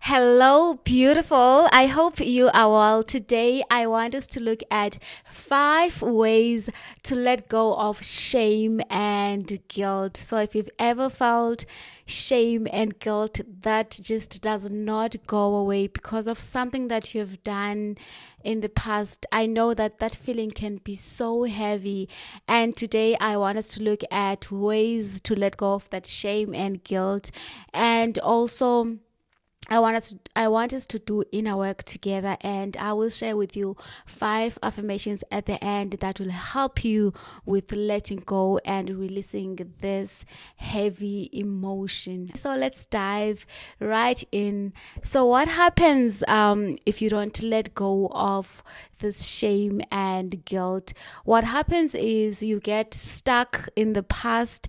Hello, beautiful. I hope you are well. Today, I want us to look at 5 ways to let go of shame and guilt. So, if you've ever felt shame and guilt that just does not go away because of something that you've done in the past, I know that that feeling can be so heavy. And today, I want us to look at ways to let go of that shame and guilt, and also I want us to do inner work together, and I will share with you 5 affirmations at the end that will help you with letting go and releasing this heavy emotion. So let's dive right in. So what happens if you don't let go of this shame and guilt? What happens is you get stuck in the past,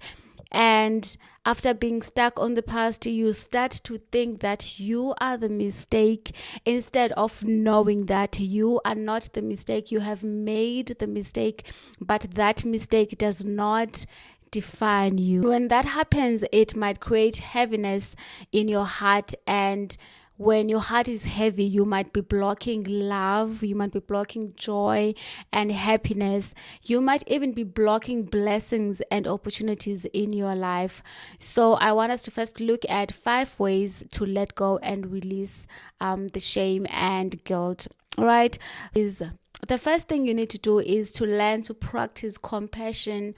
and after being stuck on the past, you start to think that you are the mistake instead of knowing that you are not the mistake. You have made the mistake, but that mistake does not define you. When that happens, it might create heaviness in your heart, and when your heart is heavy, you might be blocking love, you might be blocking joy and happiness. You might even be blocking blessings and opportunities in your life. So I want us to first look at 5 ways to let go and release the shame and guilt. All right. The first thing you need to do is to learn to practice compassion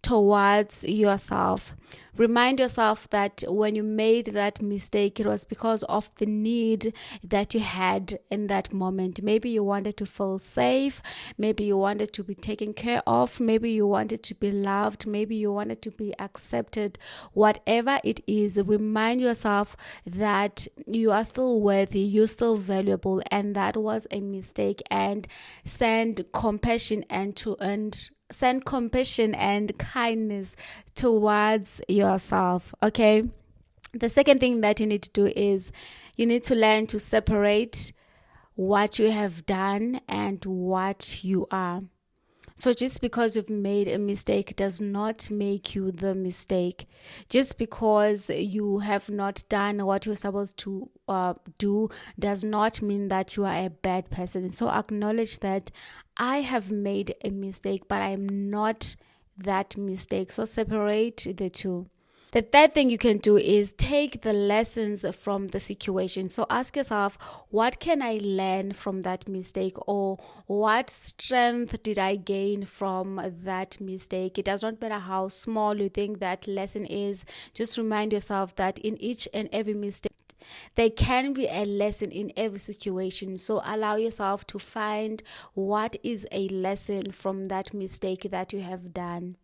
towards yourself. Remind yourself that when you made that mistake, it was because of the need that you had in that moment. Maybe you wanted to feel safe. Maybe you wanted to be taken care of. Maybe you wanted to be loved. Maybe you wanted to be accepted. Whatever it is, remind yourself that you are still worthy, you're still valuable, and that was a mistake, and send compassion and kindness towards yourself. Okay. The second thing that you need to do is you need to learn to separate what you have done and what you are. So just because you've made a mistake does not make you the mistake. Just because you have not done what you're supposed to do does not mean that you are a bad person. So acknowledge that I have made a mistake, but I am not that mistake. So separate the two. The third thing you can do is take the lessons from the situation. So ask yourself, what can I learn from that mistake, or what strength did I gain from that mistake? It does not matter how small you think that lesson is. Just remind yourself that in each and every mistake, there can be a lesson in every situation. So allow yourself to find what is a lesson from that mistake that you have done.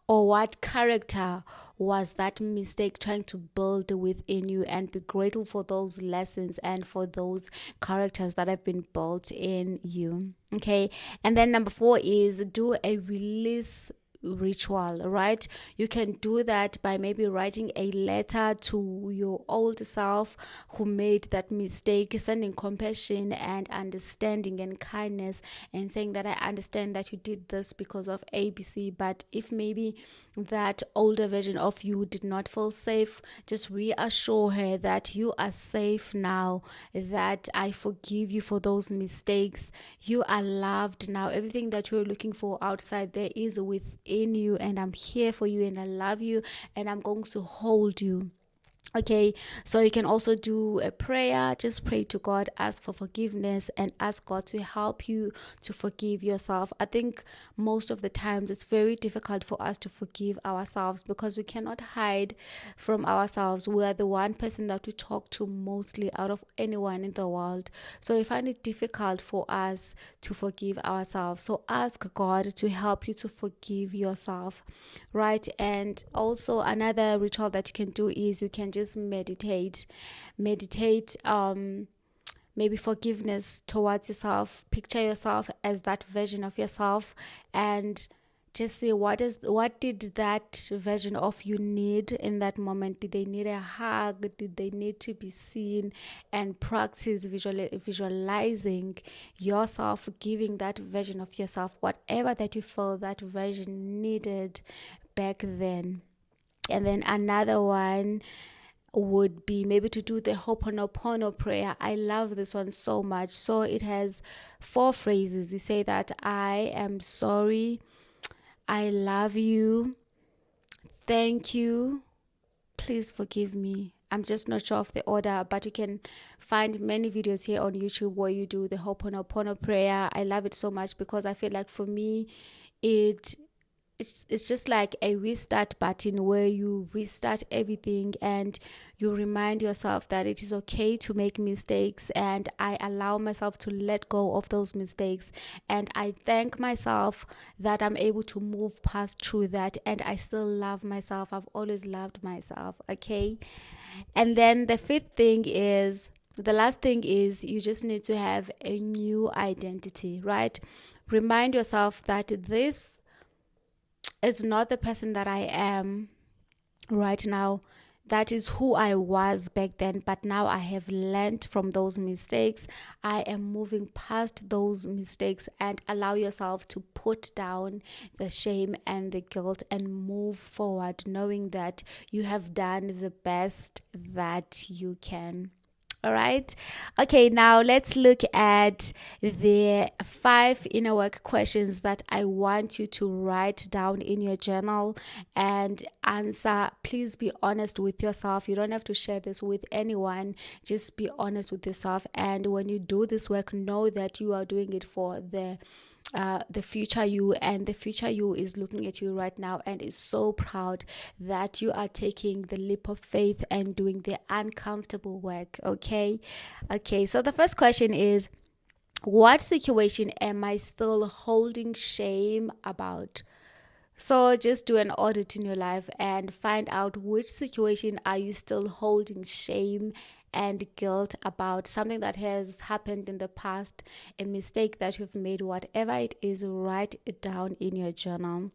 Or what character was that mistake trying to build within you, and be grateful for those lessons and for those characters that have been built in you. Okay. And then number 4 is do a release ritual. Right, you can do that by maybe writing a letter to your old self who made that mistake, sending compassion and understanding and kindness, and saying that I understand that you did this because of ABC, but if maybe that older version of you did not feel safe, just reassure her that you are safe now, that I forgive you for those mistakes, you are loved now, everything that you're looking for outside there is within you, and I'm here for you, and I love you, and I'm going to hold you. Okay, so you can also do a prayer. Just pray to God, ask for forgiveness, and ask God to help you to forgive yourself. I think most of the times it's very difficult for us to forgive ourselves because we cannot hide from ourselves. We are the one person that we talk to mostly out of anyone in the world. So we find it difficult for us to forgive ourselves. So ask God to help you to forgive yourself, right? And also another ritual that you can do is you can just meditate maybe forgiveness towards yourself. Picture yourself as that version of yourself, and just see what did that version of you need in that moment. Did they need a hug? Did they need to be seen? And practice visualizing yourself giving that version of yourself whatever that you feel that version needed back then. And then another one would be maybe to do the Ho'oponopono prayer. I love this one so much. So it has 4 phrases. You say that I am sorry, I love you, thank you, please forgive me. I'm just not sure of the order, but you can find many videos here on YouTube where you do the Ho'oponopono prayer. I love it so much because I feel like for me, it's just like a restart button where you restart everything and you remind yourself that it is okay to make mistakes, and I allow myself to let go of those mistakes, and I thank myself that I'm able to move past through that, and I still love myself. I've always loved myself. Okay. And then the last thing is you just need to have a new identity, right? Remind yourself that this is not the person that I am right now. That is who I was back then, but now I have learned from those mistakes. I am moving past those mistakes, and allow yourself to put down the shame and the guilt and move forward, knowing that you have done the best that you can. All right. Okay, now let's look at the 5 inner work questions that I want you to write down in your journal and answer. Please be honest with yourself. You don't have to share this with anyone. Just be honest with yourself. And when you do this work, know that you are doing it for the future you, and the future you is looking at you right now and is so proud that you are taking the leap of faith and doing the uncomfortable work. Okay, so the first question is, what situation am I still holding shame about? So just do an audit in your life and find out which situation are you still holding shame and guilt about, something that has happened in the past, a mistake that you've made, whatever it is, write it down in your journal.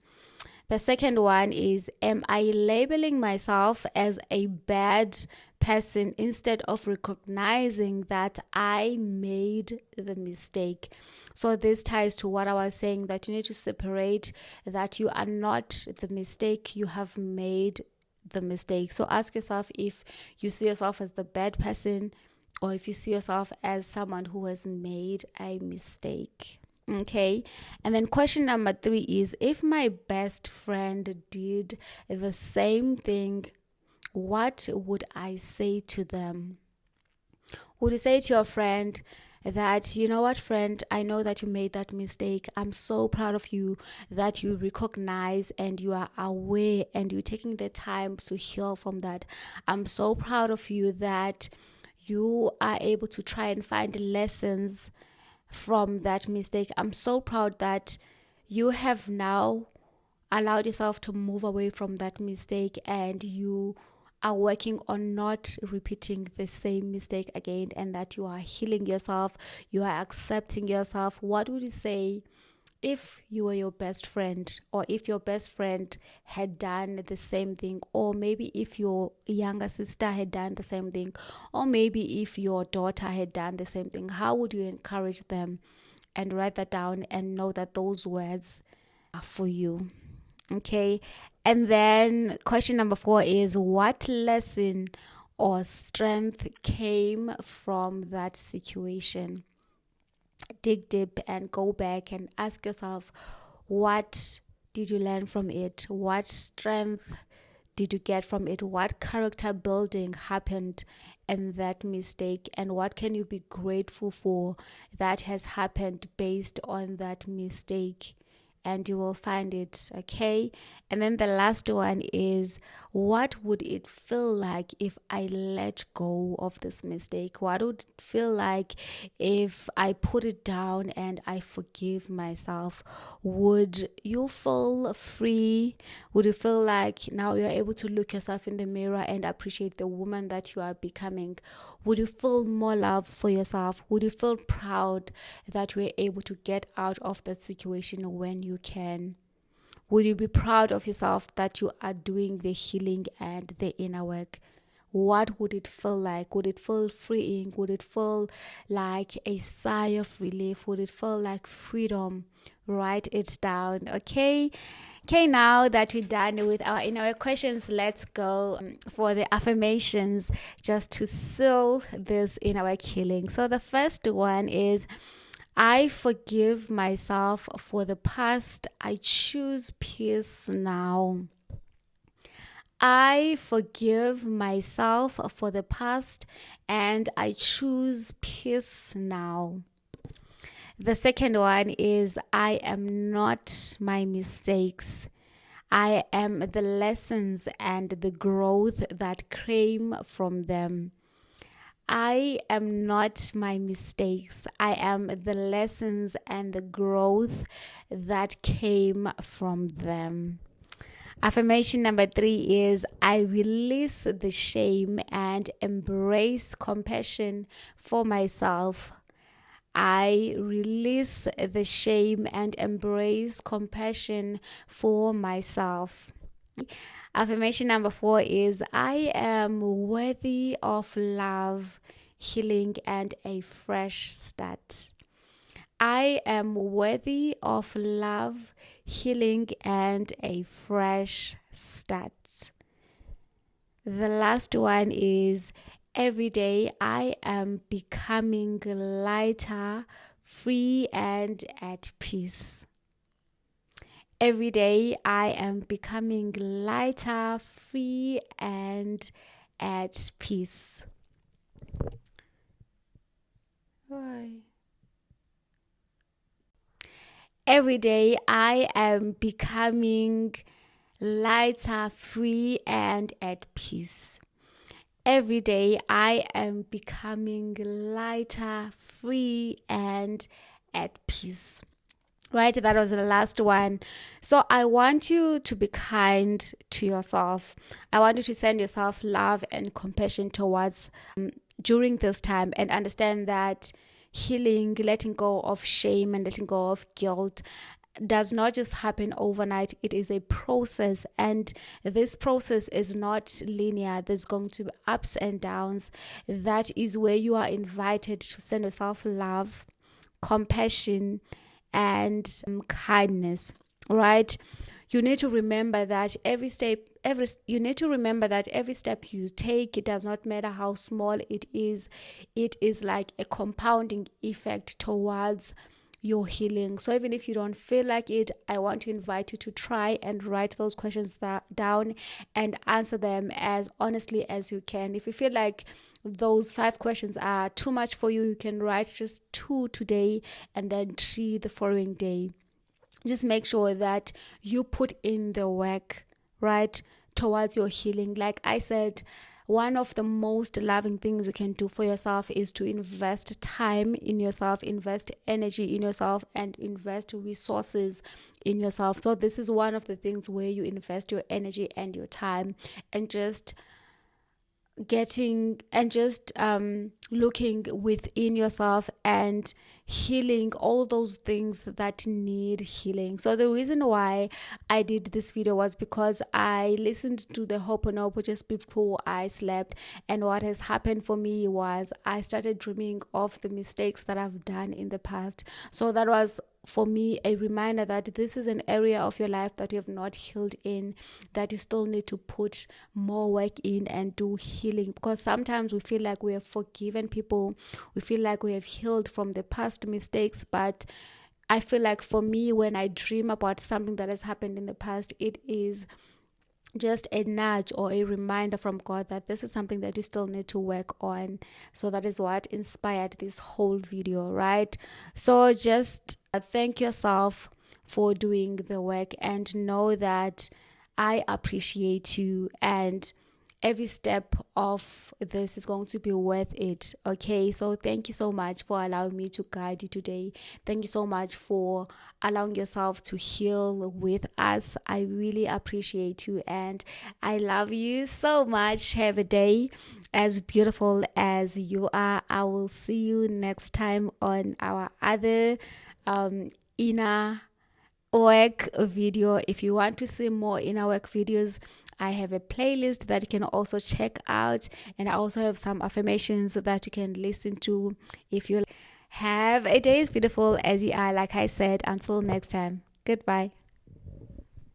The second one is, am I labeling myself as a bad person instead of recognizing that I made the mistake? So this ties to what I was saying, that you need to separate that you are not the mistake, you have made the mistake. So ask yourself if you see yourself as the bad person or if you see yourself as someone who has made a mistake. Okay. And then question number 3 is, if my best friend did the same thing, what would I say to them? Would you say to your friend that, you know what, friend, I know that you made that mistake. I'm so proud of you that you recognize and you are aware and you're taking the time to heal from that. I'm so proud of you that you are able to try and find lessons from that mistake. I'm so proud that you have now allowed yourself to move away from that mistake and you are working on not repeating the same mistake again, and that you are healing yourself, you are accepting yourself. What would you say if you were your best friend, or if your best friend had done the same thing, or maybe if your younger sister had done the same thing, or maybe if your daughter had done the same thing? How would you encourage them? And write that down and know that those words are for you. Okay. And then question number 4 is, what lesson or strength came from that situation? Dig deep and go back and ask yourself, what did you learn from it? What strength did you get from it? What character building happened in that mistake? And what can you be grateful for that has happened based on that mistake? And you will find it. Okay. And then the last one is, what would it feel like if I let go of this mistake? What would it feel like if I put it down and I forgive myself? Would you feel free? Would you feel like now you're able to look yourself in the mirror and appreciate the woman that you are becoming? Would you feel more love for yourself? Would you feel proud that you were able to get out of that situation when you can? Would you be proud of yourself that you are doing the healing and the inner work? what would it feel like? Would it feel freeing? Would it feel like a sigh of relief? Would it feel like freedom? Write it down, okay? Okay, now that we're done with our questions, let's go for the affirmations just to seal this in our healing. So the first one is, I forgive myself for the past. I choose peace now. I forgive myself for the past and I choose peace now. The second one is, I am not my mistakes. I am the lessons and the growth that came from them. I am not my mistakes. I am the lessons and the growth that came from them. Affirmation number 3 is, I release the shame and embrace compassion for myself. I release the shame and embrace compassion for myself. Affirmation number 4 is, I am worthy of love, healing, and a fresh start. I am worthy of love, healing, and a fresh start. The last one is, every day I am becoming lighter, free, and at peace. Every day I am becoming lighter, free, and at peace. Why? Every day I am becoming lighter, free, and at peace. Every day I am becoming lighter, free, and at peace. Right, that was the last one. So I want you to be kind to yourself. I want you to send yourself love and compassion towards during this time, and understand that healing, letting go of shame and letting go of guilt does not just happen overnight. It is a process, and this process is not linear. There's going to be ups and downs. That is where you are invited to send yourself love, compassion, and kindness. Right? You need to remember that every step you take, it does not matter how small it is like a compounding effect towards your healing. So even if you don't feel like it, I want to invite you to try and write those questions down and answer them as honestly as you can. If you feel like those 5 questions are too much for you, you can write just 2 today and then 3 the following day. Just make sure that you put in the work, right, towards your healing. Like I said, one of the most loving things you can do for yourself is to invest time in yourself, invest energy in yourself, and invest resources in yourself. So this is one of the things where you invest your energy and your time, and just looking within yourself and healing all those things that need healing. So the reason why I did this video was because I listened to the Ho'oponopono just before I slept, and what has happened for me was I started dreaming of the mistakes that I've done in the past. So that was for me a reminder that this is an area of your life that you have not healed in, that you still need to put more work in and do healing. Because sometimes we feel like we have forgiven people, we feel like we have healed from the past mistakes, but I feel like for me, when I dream about something that has happened in the past, it is just a nudge or a reminder from God that this is something that you still need to work on. So that is what inspired this whole video, right? So just thank yourself for doing the work, and know that I appreciate you, and every step of this is going to be worth it. Okay, so thank you so much for allowing me to guide you today. Thank you so much for allowing yourself to heal with us. I really appreciate you, and I love you so much. Have a day as beautiful as you are. I will see you next time on our other inner work video. If you want to see more inner work videos, I have a playlist that you can also check out, and I also have some affirmations that you can listen to if you have a day as beautiful as you are. Like I said, until next time, goodbye.